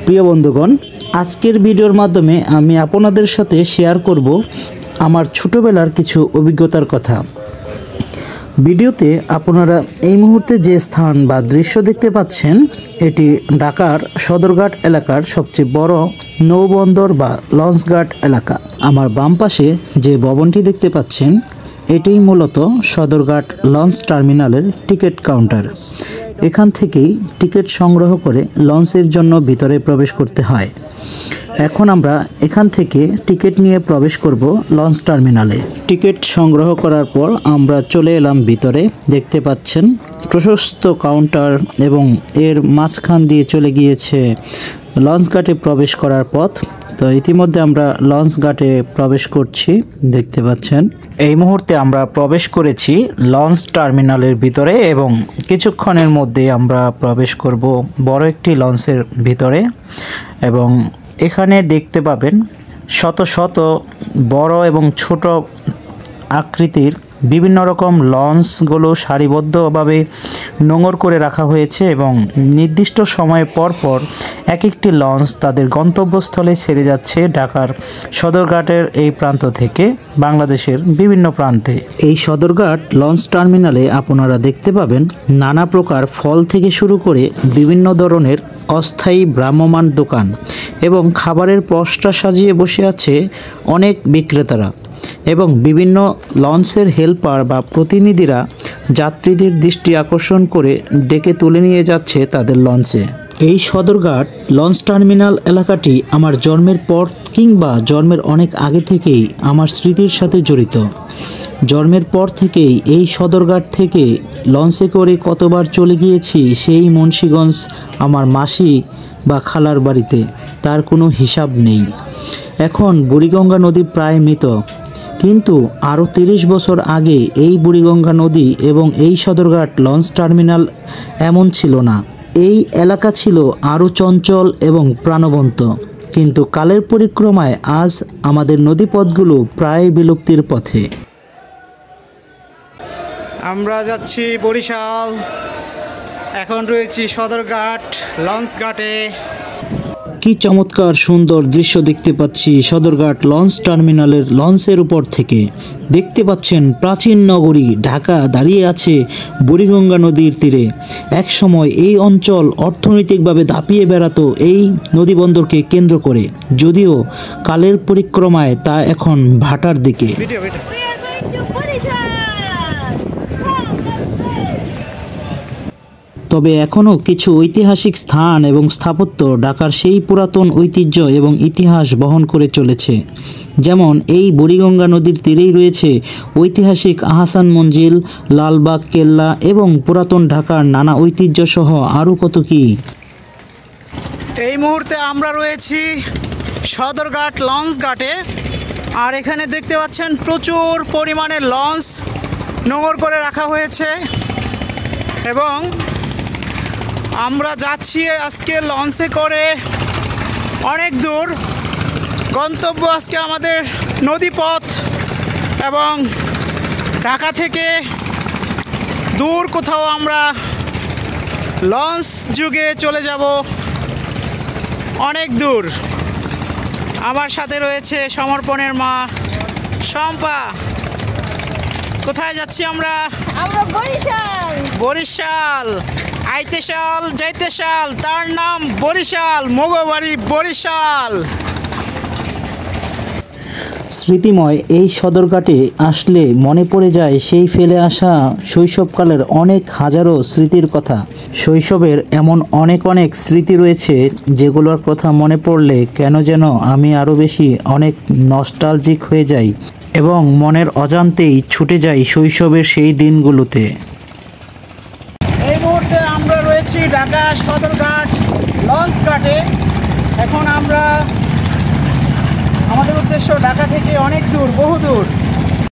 প্রিয় বন্ধুগণ, আজকের ভিডিওর মাধ্যমে আমি আপনাদের সাথে শেয়ার করব আমার ছোটবেলার কিছু অভিজ্ঞতার কথা। ভিডিওতে আপনারা এই মুহূর্তে যে স্থান বা দৃশ্য দেখতে পাচ্ছেন, এটি ঢাকার সদরঘাট এলাকার সবচেয়ে বড় নৌবন্দর বা লঞ্চঘাট এলাকা। আমার বাম পাশে যে ভবনটি দেখতে পাচ্ছেন, এটিই মূলত সদরঘাট লঞ্চ টার্মিনালের টিকিট কাউন্টার। এখান থেকেই টিকিট সংগ্রহ করে লঞ্চের জন্য ভিতরে প্রবেশ করতে হয়। এখন আমরা এখান থেকে টিকিট নিয়ে প্রবেশ করব লঞ্চ টার্মিনালে। টিকিট সংগ্রহ করার পর আমরা চলে এলাম ভিতরে। দেখতে পাচ্ছেন প্রশস্ত কাউন্টার এবং এর মাঝখান দিয়ে চলে গিয়েছে লঞ্চ ঘাটে প্রবেশ করার পথ। তো ইতিমধ্যে আমরা লঞ্চ ঘাটে প্রবেশ করছি, দেখতে পাচ্ছেন। এই মুহূর্তে আমরা প্রবেশ করেছি লঞ্চ টার্মিনালের ভিতরে এবং কিছুক্ষণের মধ্যে আমরা প্রবেশ করব বড় একটি লঞ্চের ভিতরে। এবং এখানে দেখতে পাবেন শত শত বড় এবং ছোট আকৃতির বিভিন্ন রকম লঞ্চগুলো সারিবদ্ধভাবে নোঙর করে রাখা হয়েছে এবং নির্দিষ্ট সময় পর পর এক একটি লঞ্চ তাদের গন্তব্যস্থলে ছেড়ে যাচ্ছে ঢাকার সদরঘাটের এই প্রান্ত থেকে বাংলাদেশের বিভিন্ন প্রান্তে। এই সদরঘাট লঞ্চ টার্মিনালে আপনারা দেখতে পাবেন নানা প্রকার ফল থেকে শুরু করে বিভিন্ন ধরনের অস্থায়ী ভ্রাম্যমাণ দোকান এবং খাবারের পসরা সাজিয়ে বসে আছে অনেক বিক্রেতারা এবং বিভিন্ন লঞ্চের হেল্পার বা প্রতিনিধিরা যাত্রীদের দৃষ্টি আকর্ষণ করে ডেকে তুলে নিয়ে যাচ্ছে তাদের লঞ্চে। এই সদরঘাট লঞ্চ টার্মিনাল এলাকাটি আমার জন্মের পর কিংবা জন্মের অনেক আগে থেকেই আমার স্মৃতির সাথে জড়িত। জন্মের পর থেকেই এই সদরঘাট থেকে লঞ্চে করে কতবার চলে গিয়েছি সেই মুন্সিগঞ্জ আমার মাসি বা খালার বাড়িতে, তার কোনো হিসাব নেই। এখন বুড়িগঙ্গা নদী প্রায় মৃত, কিন্তু আরও 30 বছর আগে এই বুড়িগঙ্গা নদী এবং এই সদরঘাট লঞ্চ টার্মিনাল এমন ছিল না। এই এলাকা ছিল আরও চঞ্চল এবং প্রাণবন্ত, কিন্তু কালের পরিক্রমায় আজ আমাদের নদীপথগুলো প্রায় বিলুপ্তির পথে। আমরা যাচ্ছি বরিশাল, এখন রয়েছি সদরঘাট লঞ্চ ঘাটে। কি চমৎকার সুন্দর দৃশ্য দেখতে পাচ্ছি সদরঘাট লঞ্চ টার্মিনালের লঞ্চের উপর থেকে। দেখতে পাচ্ছেন প্রাচীন নগরী ঢাকা দাঁড়িয়ে আছে বুড়িগঙ্গা নদীর তীরে। এক সময় এই অঞ্চল অর্থনৈতিকভাবে দাপিয়ে বেড়াতো এই নদীবন্দরকে কেন্দ্র করে, যদিও কালের পরিক্রমায় তা এখন ভাটার দিকে। তবে এখনও কিছু ঐতিহাসিক স্থান এবং স্থাপত্য ঢাকার সেই পুরাতন ঐতিহ্য এবং ইতিহাস বহন করে চলেছে। যেমন এই বুড়িগঙ্গা নদীর তীরেই রয়েছে ঐতিহাসিক আহসান মঞ্জিল, লালবাগ কেল্লা এবং পুরাতন ঢাকার নানা ঐতিহ্য সহ আরও কত কি। এই মুহূর্তে আমরা রয়েছি সদরঘাট লঞ্চ ঘাটে, আর এখানে দেখতে পাচ্ছেন প্রচুর পরিমাণে লঞ্চ নোঙর করে রাখা হয়েছে এবং আমরা যাচ্ছি আজকে লঞ্চে করে অনেক দূর। গন্তব্য আজকে আমাদের নদীপথ এবং ঢাকা থেকে দূর কোথাও আমরা লঞ্চ যুগে চলে যাব অনেক দূর। আমার সাথে রয়েছে সমর্পণের মা শম্পা। কোথায় যাচ্ছি আমরা? বরিশাল। বরিশাল আইতে সাল যাইতে সাল, তার নাম বরিশাল, মগবাড়ি বরিশাল। স্মৃতিময় এই সদরঘাটে আসলে মনে পড়ে যায় সেই ফেলে আসা শৈশবকালের অনেক হাজারো স্মৃতির কথা। শৈশবের এমন অনেক অনেক স্মৃতি রয়েছে যেগুলোর কথা মনে পড়লে কেন যেন আমি আরও বেশি অনেক নস্টালজিক হয়ে যাই এবং মনের অজান্তেই ছুটে যাই শৈশবের সেই দিনগুলোতে। এই মুহূর্তে আমরা রয়েছি ঢাকা সদরঘাট লঞ্চ ঘাটে। এখন আমরা আমাদের উদ্দেশ্য ঢাকা থেকে অনেক দূর, বহু দূর।